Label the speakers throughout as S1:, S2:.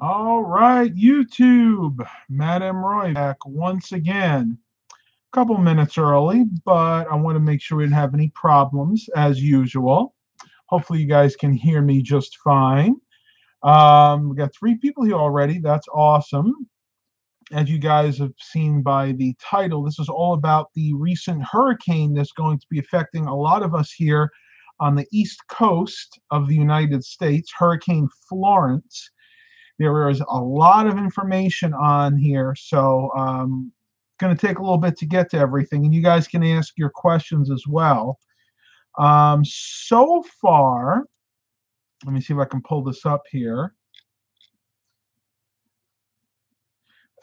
S1: All right, YouTube, Madam Roy back once again. A couple minutes early, but I want to make sure we didn't have any problems as usual. Hopefully you guys can hear me just fine. We got 3 people here already. That's awesome. As you guys have seen by the title, this is all about the recent hurricane that's going to be affecting a lot of us here on the east coast of the United States, Hurricane Florence. There is a lot of information on here, so it's going to take a little bit to get to everything, and you guys can ask your questions as well. So far, let me see if I can pull this up here.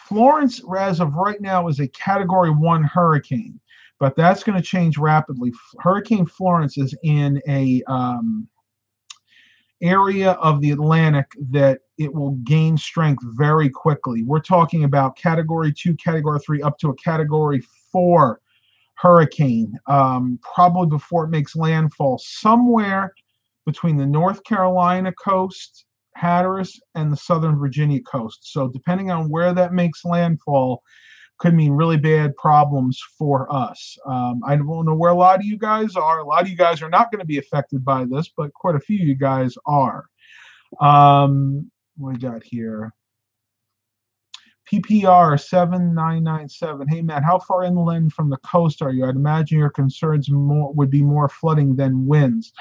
S1: Florence, as of right now, is a Category 1 hurricane, but that's going to change rapidly. Hurricane Florence is in a area of the Atlantic that it will gain strength very quickly. We're talking about Category 2, Category 3, up to a Category 4 hurricane, probably before it makes landfall, somewhere between the North Carolina coast, Hatteras, and the Southern Virginia coast. So depending on where that makes landfall, could mean really bad problems for us. I don't know where a lot of you guys are. A lot of you guys are not going to be affected by this, but quite a few of you guys are. What we got here? PPR 7997. Hey, Matt, how far inland from the coast are you? I'd imagine your concerns would be more flooding than winds.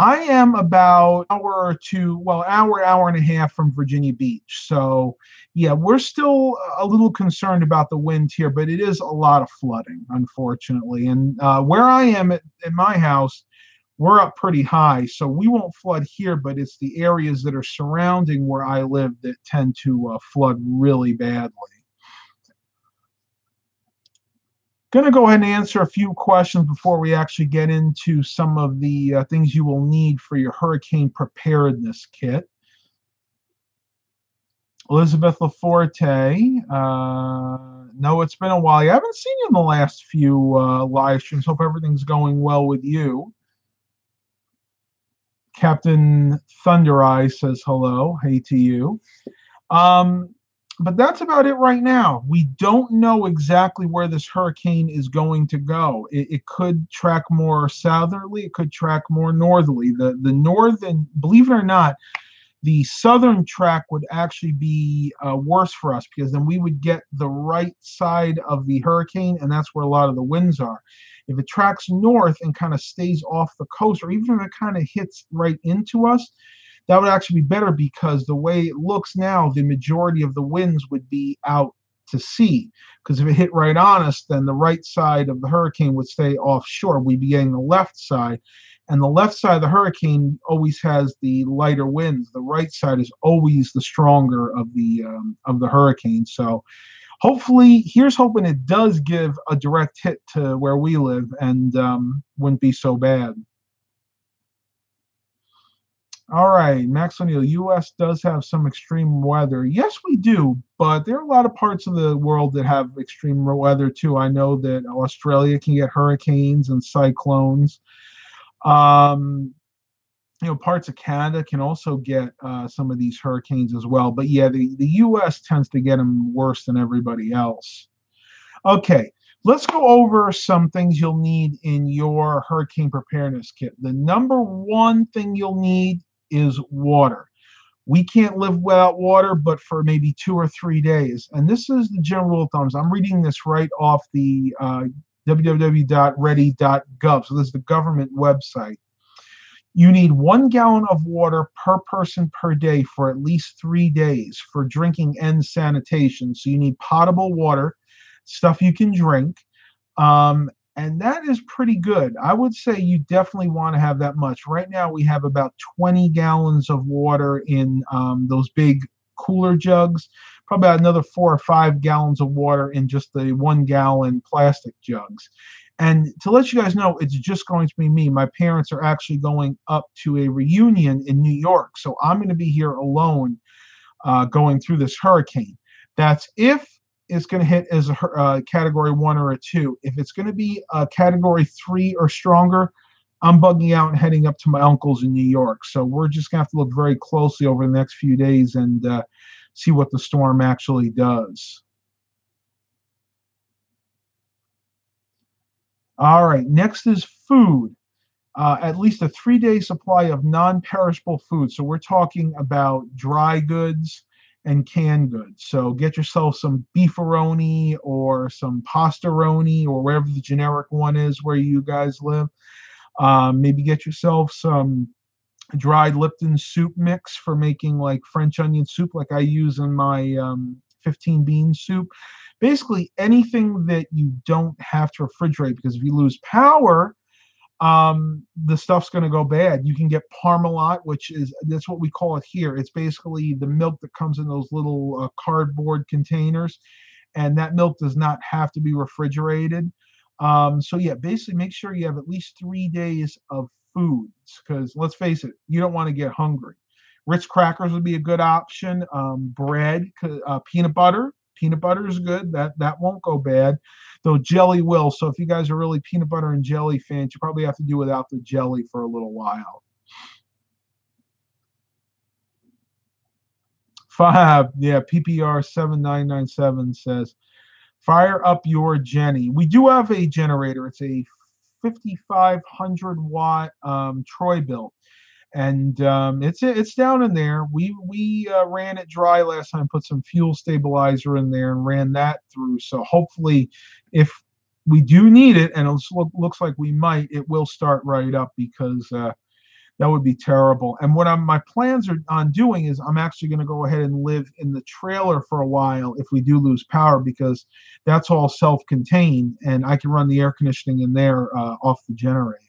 S1: I am about an hour or two, well, hour and a half from Virginia Beach. So, yeah, we're still a little concerned about the wind here, but it is a lot of flooding, unfortunately. And where I am at my house, we're up pretty high, so we won't flood here, but it's the areas that are surrounding where I live that tend to flood really badly. Going to go ahead and answer a few questions before we actually get into some of the things you will need for your hurricane preparedness kit. Elizabeth LeFort, no, it's been a while. I haven't seen you in the last few live streams. Hope everything's going well with you. Captain Thunder Eye says hello. Hey to you. But that's about it right now. We don't know exactly where this hurricane is going to go. It could track more southerly. It could track more northerly. The northern, believe it or not, the southern track would actually be worse for us, because then we would get the right side of the hurricane, and that's where a lot of the winds are. If it tracks north and kind of stays off the coast, or even if it kind of hits right into us, that would actually be better, because the way it looks now, the majority of the winds would be out to sea. Because if it hit right on us, then the right side of the hurricane would stay offshore. We'd be getting the left side. And the left side of the hurricane always has the lighter winds. The right side is always the stronger of the hurricane. So hopefully, here's hoping it does give a direct hit to where we live and wouldn't be so bad. All right, Max O'Neill, U.S. does have some extreme weather. Yes, we do, but there are a lot of parts of the world that have extreme weather too. I know that Australia can get hurricanes and cyclones. Parts of Canada can also get some of these hurricanes as well. But yeah, the U.S. tends to get them worse than everybody else. Okay, let's go over some things you'll need in your hurricane preparedness kit. The number one thing you'll need is water. We can't live without water, but for maybe 2 or 3 days. And this is the general rule of thumb. I'm reading this right off the www.ready.gov. So this is the government website. You need 1 gallon of water per person per day for at least 3 days for drinking and sanitation. So you need potable water, stuff you can drink. And that is pretty good. I would say you definitely want to have that much. Right now we have about 20 gallons of water in those big cooler jugs, probably about another 4 or 5 gallons of water in just the 1 gallon plastic jugs. And to let you guys know, it's just going to be me. My parents are actually going up to a reunion in New York. So I'm going to be here alone going through this hurricane. That's if it's going to hit as a Category 1 or a 2. If it's going to be a Category 3 or stronger, I'm bugging out and heading up to my uncle's in New York. So we're just going to have to look very closely over the next few days and see what the storm actually does. All right, next is food. At least a 3-day supply of non-perishable food. So we're talking about dry goods and canned goods. So get yourself some beefaroni or some pastaroni or wherever the generic one is where you guys live. Maybe get yourself some dried Lipton soup mix for making like French onion soup, like I use in my 15 bean soup. Basically anything that you don't have to refrigerate, because if you lose power, the stuff's going to go bad. You can get Parmalat, that's what we call it here. It's basically the milk that comes in those little cardboard containers, and that milk does not have to be refrigerated. So yeah, basically make sure you have at least 3 days of foods, because let's face it, you don't want to get hungry. Ritz crackers would be a good option. Bread, peanut butter. Peanut butter is good. That won't go bad, though jelly will. So if you guys are really peanut butter and jelly fans, you probably have to do without the jelly for a little while. 5, yeah, PPR 7997 says, fire up your Jenny. We do have a generator. It's a 5,500 watt Troy built. And it's down in there. We ran it dry last time, put some fuel stabilizer in there and ran that through. So hopefully, if we do need it, and it looks like we might, it will start right up, because that would be terrible. And what my plans are on doing is I'm actually going to go ahead and live in the trailer for a while if we do lose power, because that's all self-contained, and I can run the air conditioning in there off the generator.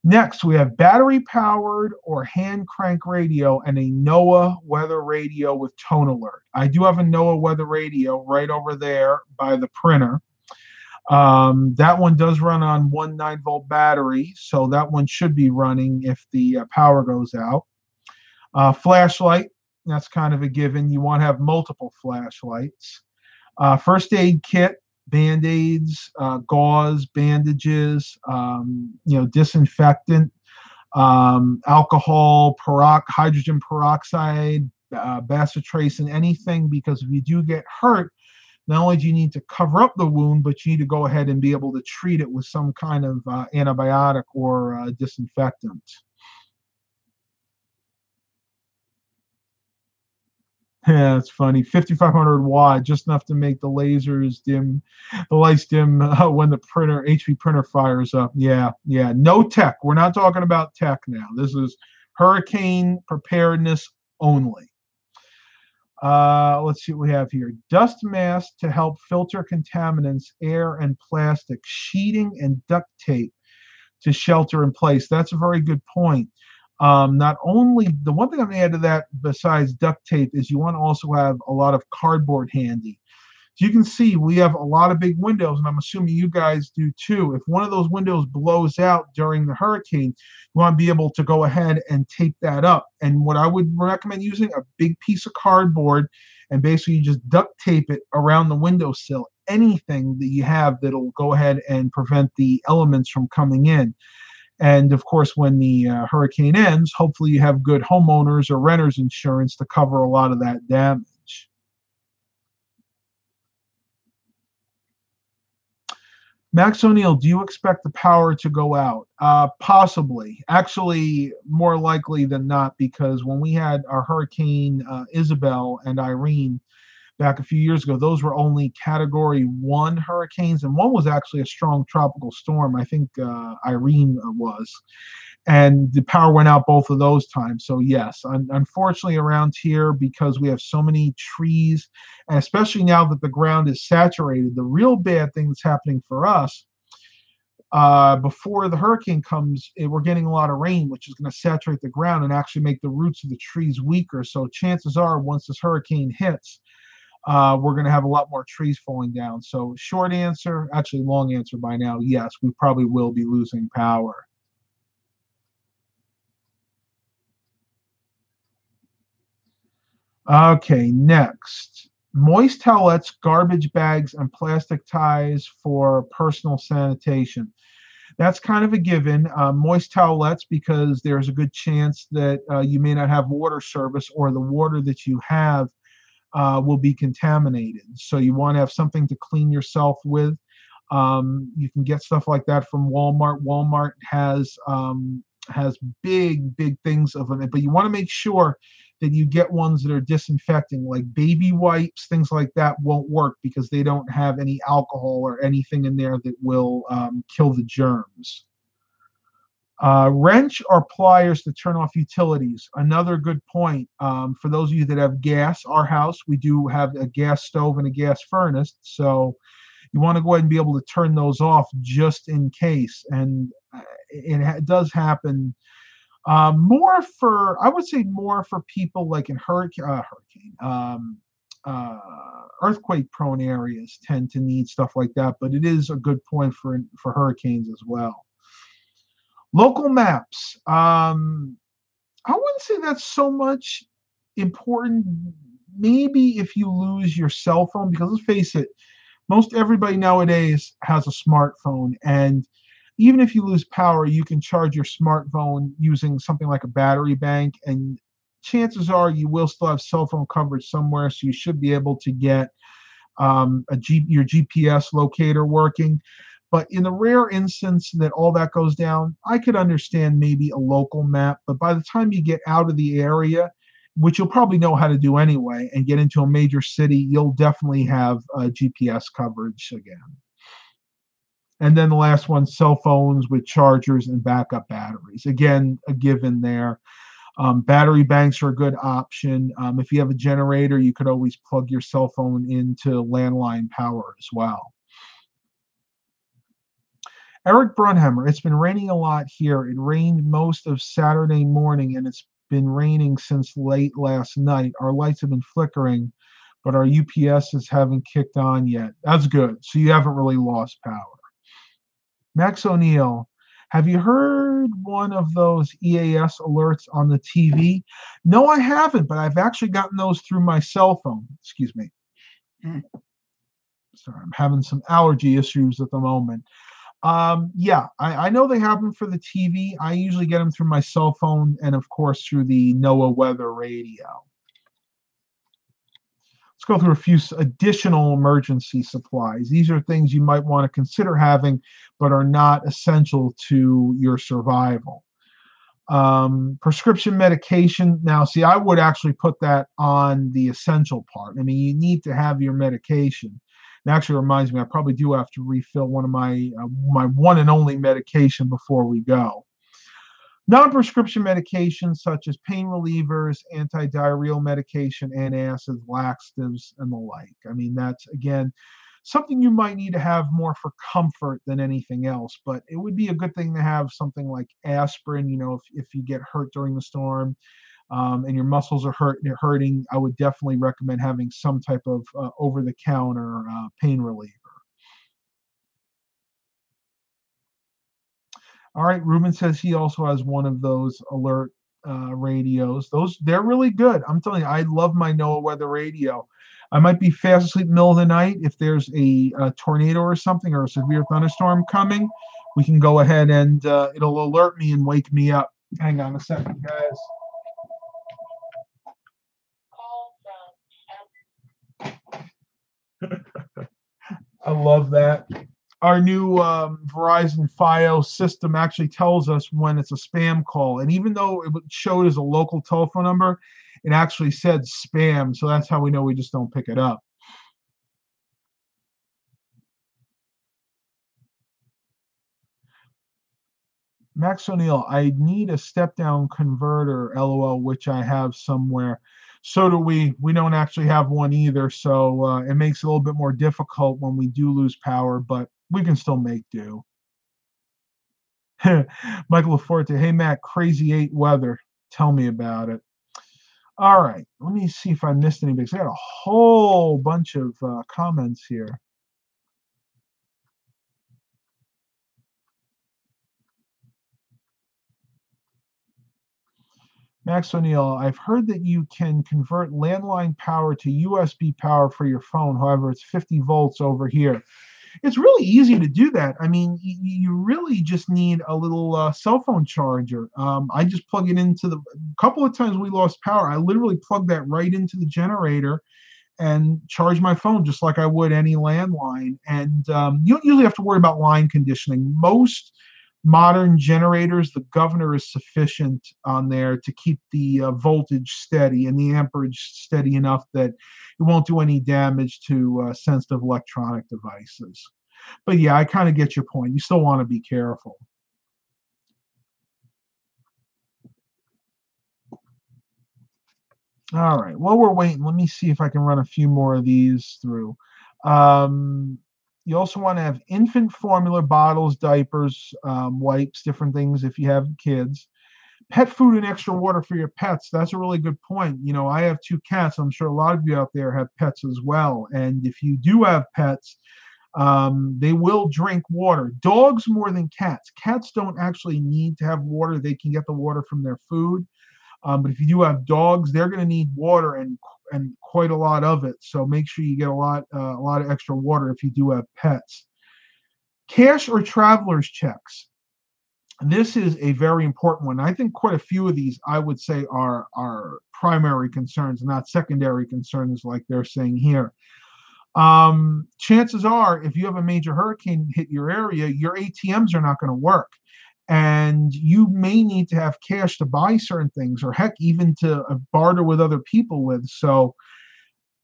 S1: Next, we have battery-powered or hand-crank radio and a NOAA weather radio with tone alert. I do have a NOAA weather radio right over there by the printer. That one does run on one 9-volt battery, so that one should be running if the power goes out. Flashlight, that's kind of a given. You want to have multiple flashlights. First aid kit. Band-aids, gauze, bandages, disinfectant, alcohol, hydrogen peroxide, bacitracin, anything, because if you do get hurt, not only do you need to cover up the wound, but you need to go ahead and be able to treat it with some kind of antibiotic or disinfectant. Yeah, it's funny. 5,500 watt, just enough to make the lasers dim, the lights dim when the HP printer fires up. Yeah. No tech. We're not talking about tech now. This is hurricane preparedness only. Let's see what we have here. Dust mask to help filter contaminants, air, and plastic. Sheeting and duct tape to shelter in place. That's a very good point. Not only, the one thing I'm going to add to that besides duct tape is you want to also have a lot of cardboard handy. So you can see we have a lot of big windows, and I'm assuming you guys do too. If one of those windows blows out during the hurricane, you want to be able to go ahead and tape that up. And what I would recommend using, a big piece of cardboard, and basically you just duct tape it around the windowsill. Anything that you have that'll go ahead and prevent the elements from coming in. And of course, when the hurricane ends, hopefully you have good homeowners or renters insurance to cover a lot of that damage. Max O'Neill, do you expect the power to go out? Possibly. Actually, more likely than not, because when we had our Hurricane Isabel and Irene back a few years ago, those were only Category 1 hurricanes, and one was actually a strong tropical storm. I think Irene was. And the power went out both of those times. So yes, unfortunately around here, because we have so many trees, and especially now that the ground is saturated, the real bad thing that's happening for us, before the hurricane comes, we're getting a lot of rain, which is going to saturate the ground and actually make the roots of the trees weaker. So chances are, once this hurricane hits, we're going to have a lot more trees falling down. So short answer, actually long answer by now, yes, we probably will be losing power. Okay, next. Moist towelettes, garbage bags, and plastic ties for personal sanitation. That's kind of a given. Moist towelettes, because there's a good chance that you may not have water service, or the water that you have will be contaminated. So you want to have something to clean yourself with. You can get stuff like that from Walmart. Walmart has big things of them, but you want to make sure that you get ones that are disinfecting, like baby wipes. Things like that won't work because they don't have any alcohol or anything in there that will kill the germs. Wrench or pliers to turn off utilities. Another good point. For those of you that have gas, our house, we do have a gas stove and a gas furnace. So you want to go ahead and be able to turn those off just in case. And it does happen more for, I would say more for people like in earthquake prone areas tend to need stuff like that. But it is a good point for hurricanes as well. Local maps. I wouldn't say that's so much important. Maybe if you lose your cell phone, because let's face it, most everybody nowadays has a smartphone, and even if you lose power, you can charge your smartphone using something like a battery bank, and chances are you will still have cell phone coverage somewhere, so you should be able to get your GPS locator working. But in the rare instance that all that goes down, I could understand maybe a local map. But by the time you get out of the area, which you'll probably know how to do anyway, and get into a major city, you'll definitely have GPS coverage again. And then the last one, cell phones with chargers and backup batteries. Again, a given there. Battery banks are a good option. If you have a generator, you could always plug your cell phone into landline power as well. Eric Brunhammer, it's been raining a lot here. It rained most of Saturday morning, and it's been raining since late last night. Our lights have been flickering, but our UPSs haven't kicked on yet. That's good. So you haven't really lost power. Max O'Neill, have you heard one of those EAS alerts on the TV? No, I haven't, but I've actually gotten those through my cell phone. Excuse me. Sorry, I'm having some allergy issues at the moment. Yeah, I know they have them for the TV. I usually get them through my cell phone and, of course, through the NOAA Weather Radio. Let's go through a few additional emergency supplies. These are things you might want to consider having, but are not essential to your survival. Prescription medication. Now, see, I would actually put that on the essential part. I mean, you need to have your medication. It actually reminds me, I probably do have to refill one of my one and only medication before we go. Non-prescription medications such as pain relievers, anti-diarrheal medication, antacids, laxatives, and the like. I mean, that's, again, something you might need to have more for comfort than anything else, but it would be a good thing to have something like aspirin, if you get hurt during the storm. And your muscles are hurting, I would definitely recommend having some type of over-the-counter pain reliever. All right, Reuben says he also has one of those alert radios. They're really good. I'm telling you, I love my NOAA Weather Radio. I might be fast asleep in the middle of the night. If there's a tornado or something, or a severe thunderstorm coming, we can go ahead and it'll alert me and wake me up. Hang on a second, guys. I love that. Our new Verizon FiOS system actually tells us when it's a spam call. And even though it showed as a local telephone number, it actually said spam. So that's how we know we just don't pick it up. Max O'Neill, I need a step-down converter, LOL, which I have somewhere. So do we. We don't actually have one either, so it makes it a little bit more difficult when we do lose power, but we can still make do. Michael LeFort, hey, Matt, crazy 8 weather. Tell me about it. All right, let me see if I missed anything, because I got a whole bunch of comments here. Max O'Neill, I've heard that you can convert landline power to USB power for your phone. However, it's 50 volts over here. It's really easy to do that. I mean, you really just need a little cell phone charger. I just plug it into a couple of times we lost power. I literally plugged that right into the generator and charge my phone just like I would any landline. And you don't usually have to worry about line conditioning. Most modern generators, the governor is sufficient on there to keep the voltage steady and the amperage steady enough that it won't do any damage to sensitive electronic devices. But yeah, I kind of get your point. You still want to be careful. All right. While we're waiting, let me see if I can run a few more of these through. You also want to have infant formula bottles, diapers, wipes, different things if you have kids. Pet food and extra water for your pets. That's a really good point. You know, I have 2 cats. I'm sure a lot of you out there have pets as well. And if you do have pets, they will drink water. Dogs more than cats. Cats don't actually need to have water. They can get the water from their food. But if you do have dogs, they're going to need water and quite a lot of it. So make sure you get a lot of extra water if you do have pets. Cash or traveler's checks. This is a very important one. I think quite a few of these I would say are primary concerns, not secondary concerns like they're saying here. Chances are, if you have a major hurricane hit your area, your ATMs are not going to work. And you may need to have cash to buy certain things, or heck, even to barter with other people with. So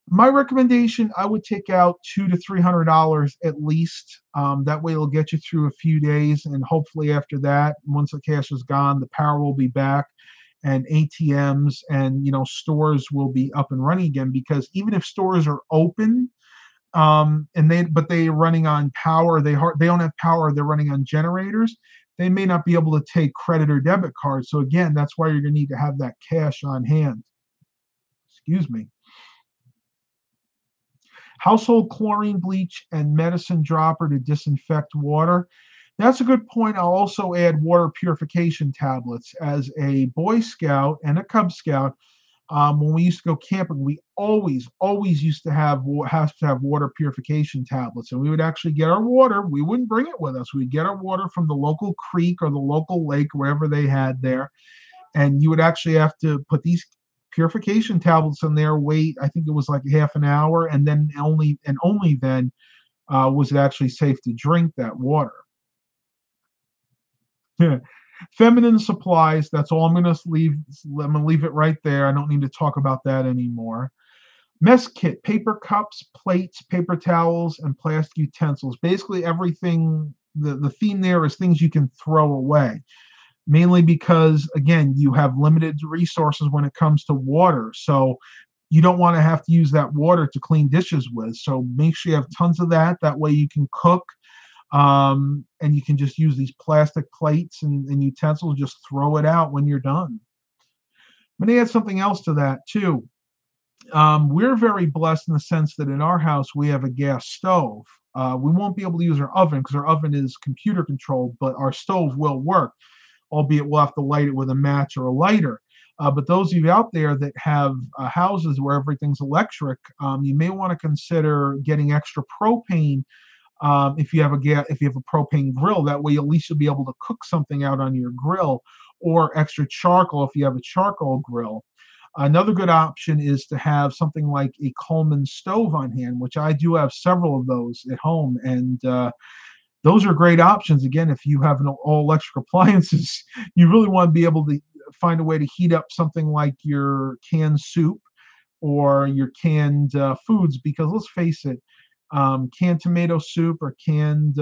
S1: my recommendation, I would take out $200 to $300 at least. That way it'll get you through a few days, and hopefully after that, once the cash is gone, the power will be back, and ATMs and stores will be up and running again. Because even if stores are open, but they're running on power, they don't have power, they're running on generators, they may not be able to take credit or debit cards. So again, that's why you're going to need to have that cash on hand. Excuse me. Household chlorine bleach and medicine dropper to disinfect water. That's a good point. I'll also add water purification tablets. As a Boy Scout and a Cub Scout, when we used to go camping, we always used to have water purification tablets, and we would actually get our water. We wouldn't bring it with us. We'd get our water from the local creek or the local lake, wherever they had there, and you would actually have to put these purification tablets in there. Wait, I think it was like half an hour, and then only then was it actually safe to drink that water. Feminine supplies. That's all I'm going to leave. I'm going to leave it right there. I don't need to talk about that anymore. Mess kit: paper cups, plates, paper towels, and plastic utensils. Basically everything. The theme there is things you can throw away. Mainly because, again, you have limited resources when it comes to water. So you don't want to have to use that water to clean dishes with. So make sure you have tons of that. That way you can cook. And you can just use these plastic plates and utensils, just throw it out when you're done. I'm going to add something else to that too. We're very blessed in the sense that in our house we have a gas stove. We won't be able to use our oven because our oven is computer controlled, but our stove will work, albeit we'll have to light it with a match or a lighter. But those of you out there that have houses where everything's electric, you may want to consider getting extra propane. If you have a propane grill, that way at least you'll be able to cook something out on your grill, or extra charcoal if you have a charcoal grill. Another good option is to have something like a Coleman stove on hand, which I do have several of those at home, and those are great options. Again, if you have all electric appliances, you really want to be able to find a way to heat up something like your canned soup or your canned foods, because let's face it, canned tomato soup or canned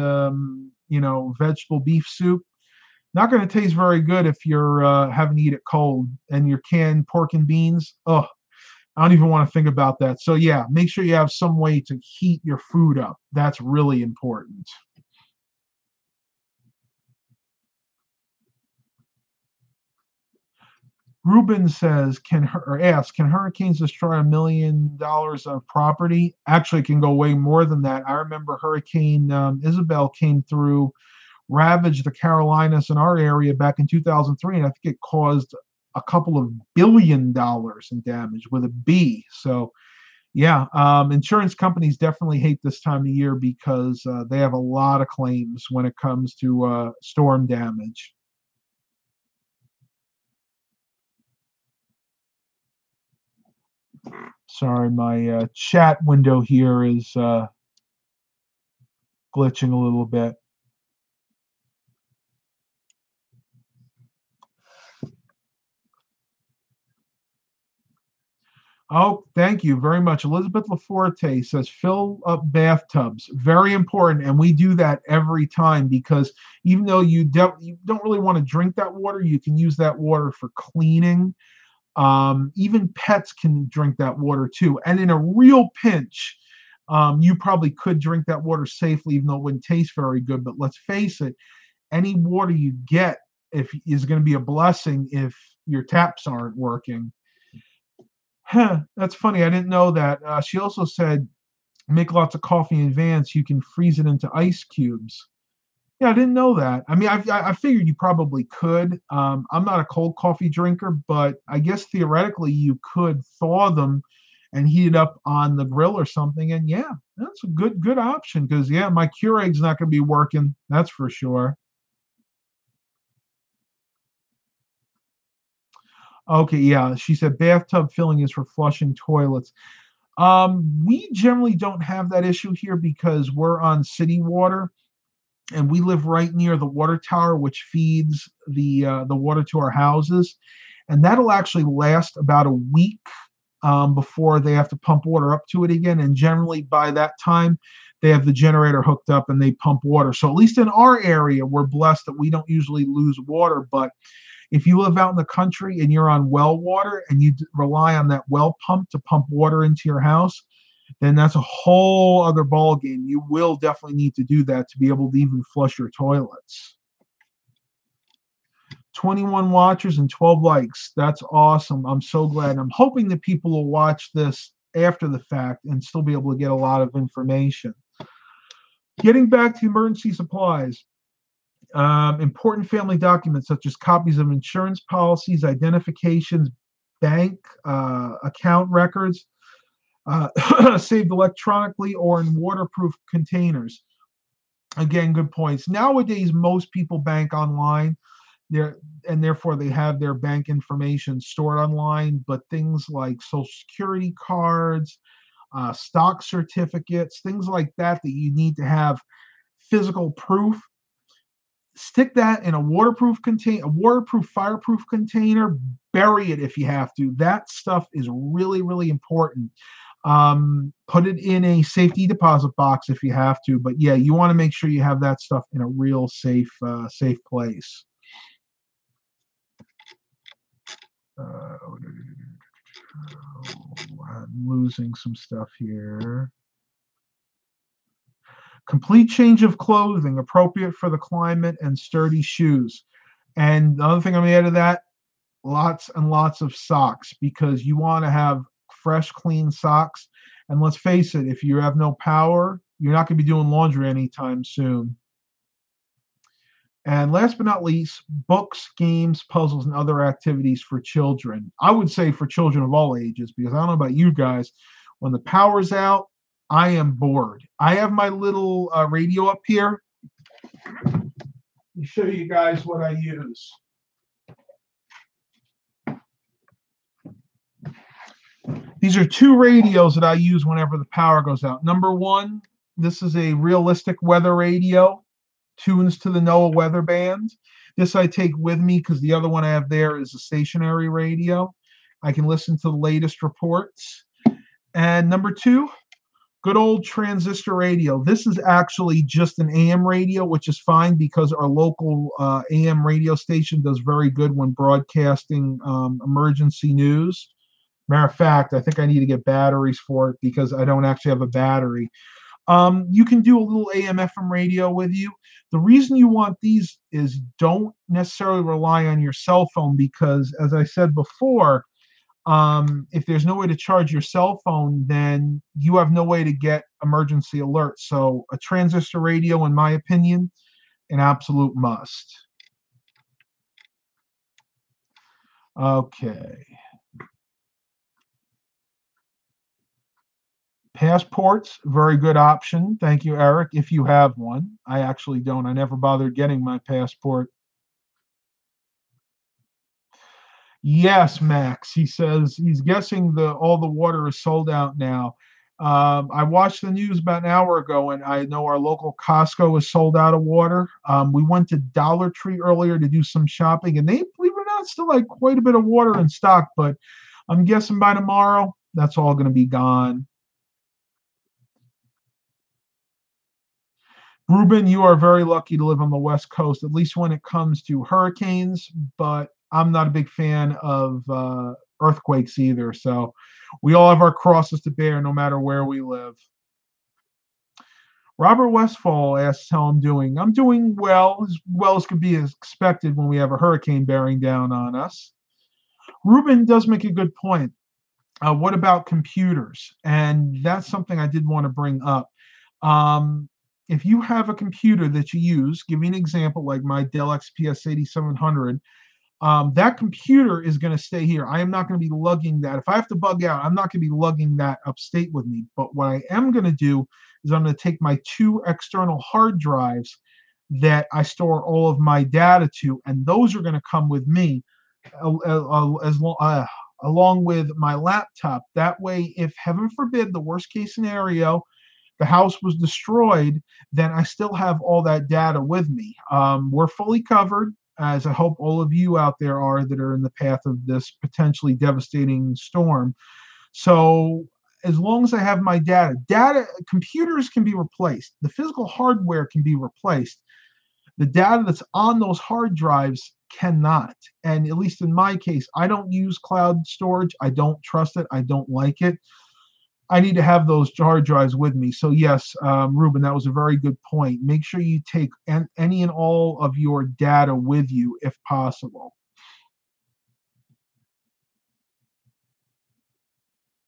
S1: vegetable beef soup, not going to taste very good if you're having to eat it cold. And your canned pork and beans, I don't even want to think about that. So yeah, make sure you have some way to heat your food up. That's really important. Reuben says, can hurricanes destroy $1 million of property? Actually, it can go way more than that. I remember Hurricane Isabel came through, ravaged the Carolinas in our area back in 2003, and I think it caused a couple of $billion in damage with a B. So Yeah, insurance companies definitely hate this time of year because they have a lot of claims when it comes to storm damage. Sorry, my chat window here is glitching a little bit. Oh, thank you very much. Elizabeth LeFort says fill up bathtubs. Very important. And we do that every time because even though you don't really want to drink that water, you can use that water for cleaning. Even pets can drink that water too. And in a real pinch, you probably could drink that water safely, even though it wouldn't taste very good. But let's face it, any water you get if is going to be a blessing if your taps aren't working. Huh, that's funny. I didn't know that. She also said make lots of coffee in advance. You can freeze it into ice cubes. Yeah, I didn't know that. I mean, I figured you probably could. I'm not a cold coffee drinker, but I guess theoretically you could thaw them and heat it up on the grill or something. And yeah, that's a good option because yeah, my Keurig's not going to be working. That's for sure. Okay, yeah. She said bathtub filling is for flushing toilets. We generally don't have that issue here because we're on city water and we live right near the water tower, which feeds the water to our houses, and that'll actually last about a week before they have to pump water up to it again. And generally by that time, they have the generator hooked up and they pump water. So at least in our area, we're blessed that we don't usually lose water. But if you live out in the country and you're on well water and you rely on that well pump to pump water into your house, then that's a whole other ball game. You will definitely need to do that to be able to even flush your toilets. 21 watchers and 12 likes. That's awesome. I'm so glad. I'm hoping that people will watch this after the fact and still be able to get a lot of information. Getting back to emergency supplies. Important family documents such as copies of insurance policies, identifications, bank account records, saved electronically or in waterproof containers. Again, good points. Nowadays, most people bank online, there, and therefore they have their bank information stored online. But things like Social Security cards, stock certificates, things like that you need to have physical proof, stick that in a waterproof container, a waterproof fireproof container, bury it if you have to. That stuff is really important. Put it in a safety deposit box if you have to, but yeah, you want to make sure you have that stuff in a real safe place. I'm losing some stuff here. Complete change of clothing appropriate for the climate and sturdy shoes. And the other thing I'm going to add to that, lots and lots of socks because you want to have fresh, clean socks. And let's face it, if you have no power, you're not going to be doing laundry anytime soon. And last but not least, books, games, puzzles, and other activities for children. I would say for children of all ages because I don't know about you guys. When the power's out, I am bored. I have my little radio up here. Let me show you guys what I use. These are two radios that I use whenever the power goes out. Number one, this is a realistic weather radio, tunes to the NOAA weather band. This I take with me because the other one I have there is a stationary radio. I can listen to the latest reports. And number two, good old transistor radio. This is actually just an AM radio, which is fine because our local AM radio station does very good when broadcasting emergency news. Matter of fact, I think I need to get batteries for it because I don't actually have a battery. You can do a little AM FM radio with you. The reason you want these is don't necessarily rely on your cell phone because, as I said before, if there's no way to charge your cell phone, then you have no way to get emergency alerts. So a transistor radio, in my opinion, an absolute must. Okay. Passports, very good option. Thank you, Eric, if you have one. I actually don't. I never bothered getting my passport. Yes, Max. He says he's guessing all the water is sold out now. I watched the news about an hour ago, and I know our local Costco is sold out of water. We went to Dollar Tree earlier to do some shopping, and they, believe it or not, still like quite a bit of water in stock. But I'm guessing by tomorrow, that's all going to be gone. Reuben, you are very lucky to live on the West Coast, at least when it comes to hurricanes, but I'm not a big fan of earthquakes either. So we all have our crosses to bear no matter where we live. Robert Westfall asks how I'm doing. I'm doing well as could be expected when we have a hurricane bearing down on us. Reuben does make a good point. What about computers? And that's something I did want to bring up. If you have a computer that you use, give me an example like my Dell XPS 8700, that computer is going to stay here. I am not going to be lugging that. If I have to bug out, I'm not going to be lugging that upstate with me. But what I am going to do is I'm going to take my 2 external hard drives that I store all of my data to, and those are going to come with me along with my laptop. That way, if heaven forbid, the worst case scenario, the house was destroyed, then I still have all that data with me. We're fully covered, as I hope all of you out there are that are in the path of this potentially devastating storm. So as long as I have my data, computers can be replaced. The physical hardware can be replaced. The data that's on those hard drives cannot. And at least in my case, I don't use cloud storage. I don't trust it. I don't like it. I need to have those hard drives with me. So yes, Reuben, that was a very good point. Make sure you take any and all of your data with you if possible.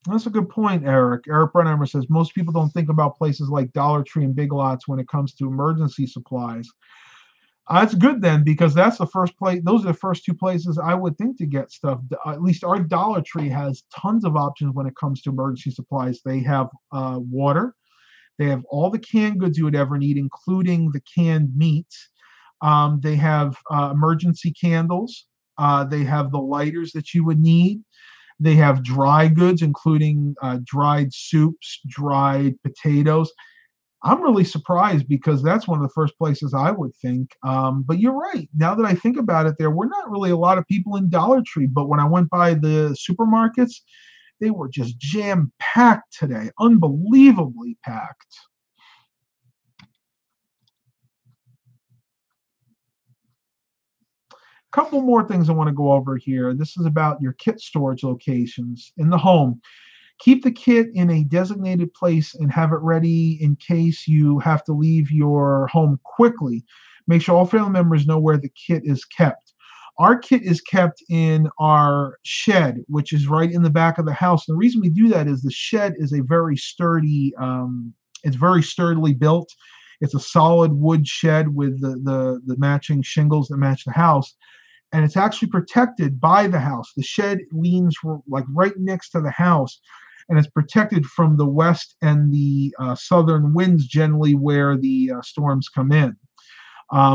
S1: That's a good point, Eric. Eric Brunhammer says most people don't think about places like Dollar Tree and Big Lots when it comes to emergency supplies. That's good then, because that's the first place. Those are the first 2 places I would think to get stuff. At least our Dollar Tree has tons of options when it comes to emergency supplies. They have water. They have all the canned goods you would ever need, including the canned meats. They have emergency candles. They have the lighters that you would need. They have dry goods, including dried soups, dried potatoes. I'm really surprised because that's one of the first places I would think. But you're right. Now that I think about it, there were not really a lot of people in Dollar Tree. But when I went by the supermarkets, they were just jam-packed today, unbelievably packed. Couple more things I want to go over here. This is about your kit storage locations in the home. Keep the kit in a designated place and have it ready in case you have to leave your home quickly. Make sure all family members know where the kit is kept. Our kit is kept in our shed, which is right in the back of the house. And the reason we do that is the shed is a very sturdy, it's very sturdily built. It's a solid wood shed with the matching shingles that match the house. And it's actually protected by the house. The shed leans like right next to the house, and it's protected from the west and the southern winds generally where the storms come in.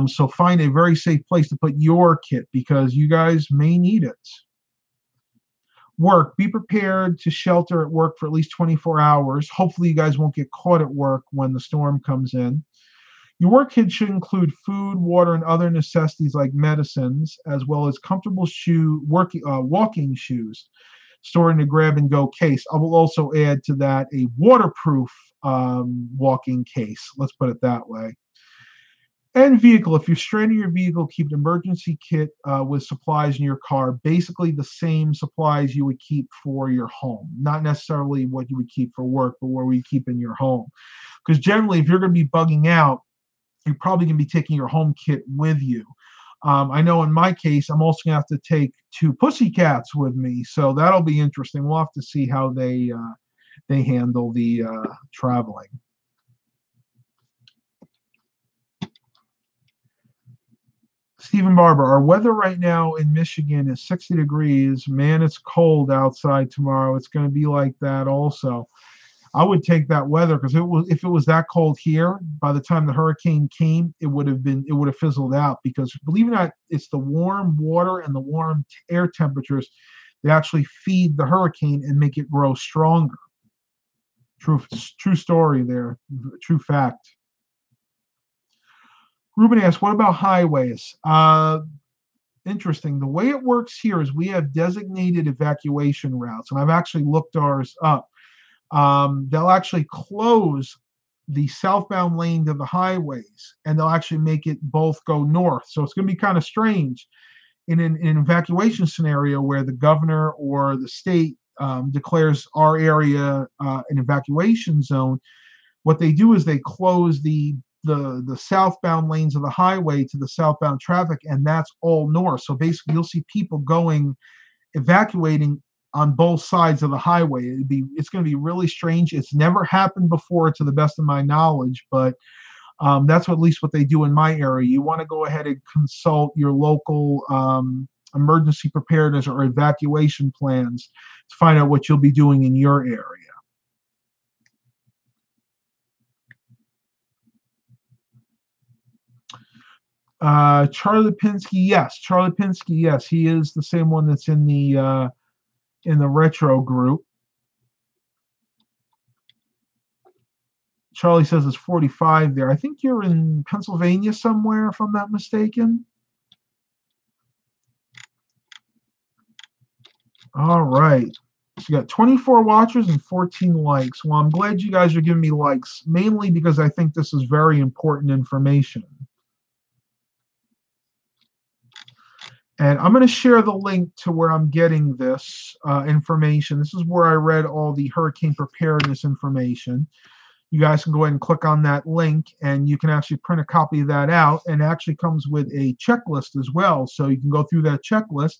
S1: So find a very safe place to put your kit because you guys may need it. Work. Be prepared to shelter at work for at least 24 hours. Hopefully you guys won't get caught at work when the storm comes in. Your work kit should include food, water, and other necessities like medicines, as well as comfortable walking shoes stored in a grab-and-go case. I will also add to that a waterproof walking case. Let's put it that way. And vehicle. If you're stranded in your vehicle, keep an emergency kit with supplies in your car. Basically the same supplies you would keep for your home. Not necessarily what you would keep for work, but what you keep in your home. Because generally, if you're going to be bugging out, you're probably going to be taking your home kit with you. I know in my case, I'm also going to have to take 2 pussycats with me, so that'll be interesting. We'll have to see how they handle the traveling. Stephen Barber, our weather right now in Michigan is 60 degrees. Man, it's cold outside tomorrow. It's going to be like that also. I would take that weather, because if it was that cold here, by the time the hurricane came, it would have fizzled out, because believe it or not, it's the warm water and the warm air temperatures that actually feed the hurricane and make it grow stronger. True story there, true fact. Reuben asks, what about highways? Interesting. The way it works here is we have designated evacuation routes, and I've actually looked ours up. They'll actually close the southbound lanes of the highways, and they'll actually make it both go north. So it's going to be kind of strange in an evacuation scenario where the governor or the state declares our area an evacuation zone. What they do is they close the southbound lanes of the highway to the southbound traffic, and that's all north. So basically, you'll see people evacuating on both sides of the highway. It's going to be really strange. It's never happened before, to the best of my knowledge, but that's at least what they do in my area. You want to go ahead and consult your local emergency preparedness or evacuation plans to find out what you'll be doing in your area. Charlie Pinsky, yes. Charlie Pinsky, yes. He is the same one that's in the retro group. Charlie says it's 45 there. I think you're in Pennsylvania somewhere, if I'm not mistaken. All right. So you got 24 watchers and 14 likes. Well, I'm glad you guys are giving me likes, mainly because I think this is very important information. And I'm going to share the link to where I'm getting this information. This is where I read all the hurricane preparedness information. You guys can go ahead and click on that link, and you can actually print a copy of that out. And it actually comes with a checklist as well. So you can go through that checklist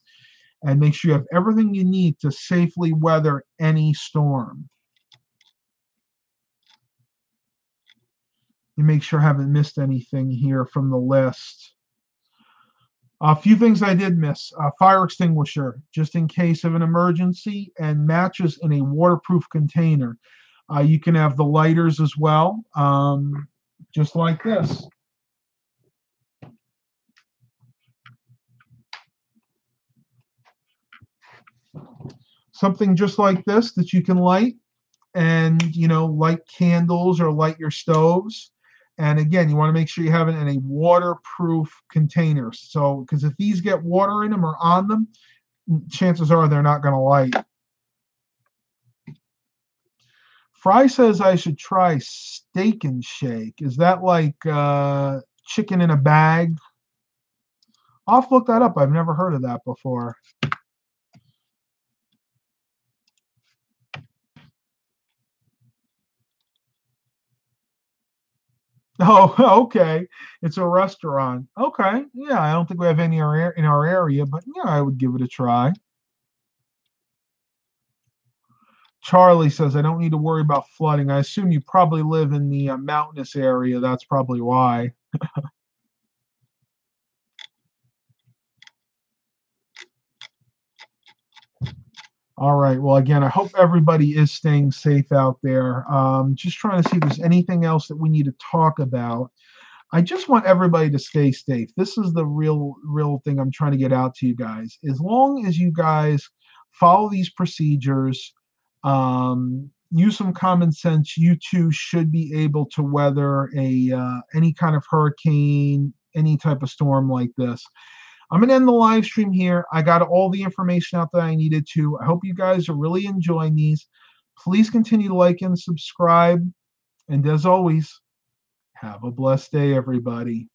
S1: and make sure you have everything you need to safely weather any storm. You make sure I haven't missed anything here from the list. A few things I did miss. Fire extinguisher, just in case of an emergency, and matches in a waterproof container. You can have the lighters as well, just like this. Something just like this that you can light, and light candles or light your stoves. And again, you want to make sure you have it in a waterproof container. So, because if these get water in them or on them, chances are they're not going to light. Fry says I should try steak and shake. Is that like chicken in a bag? I'll have to look that up. I've never heard of that before. Oh, okay. It's a restaurant. Okay. Yeah, I don't think we have any in our area, but yeah, I would give it a try. Charlie says, I don't need to worry about flooding. I assume you probably live in the mountainous area. That's probably why. All right. Well, again, I hope everybody is staying safe out there. Just trying to see if there's anything else that we need to talk about. I just want everybody to stay safe. This is the real thing I'm trying to get out to you guys. As long as you guys follow these procedures, use some common sense, you too should be able to weather any kind of hurricane, any type of storm like this. I'm going to end the live stream here. I got all the information out that I needed to. I hope you guys are really enjoying these. Please continue to like and subscribe. And as always, have a blessed day, everybody.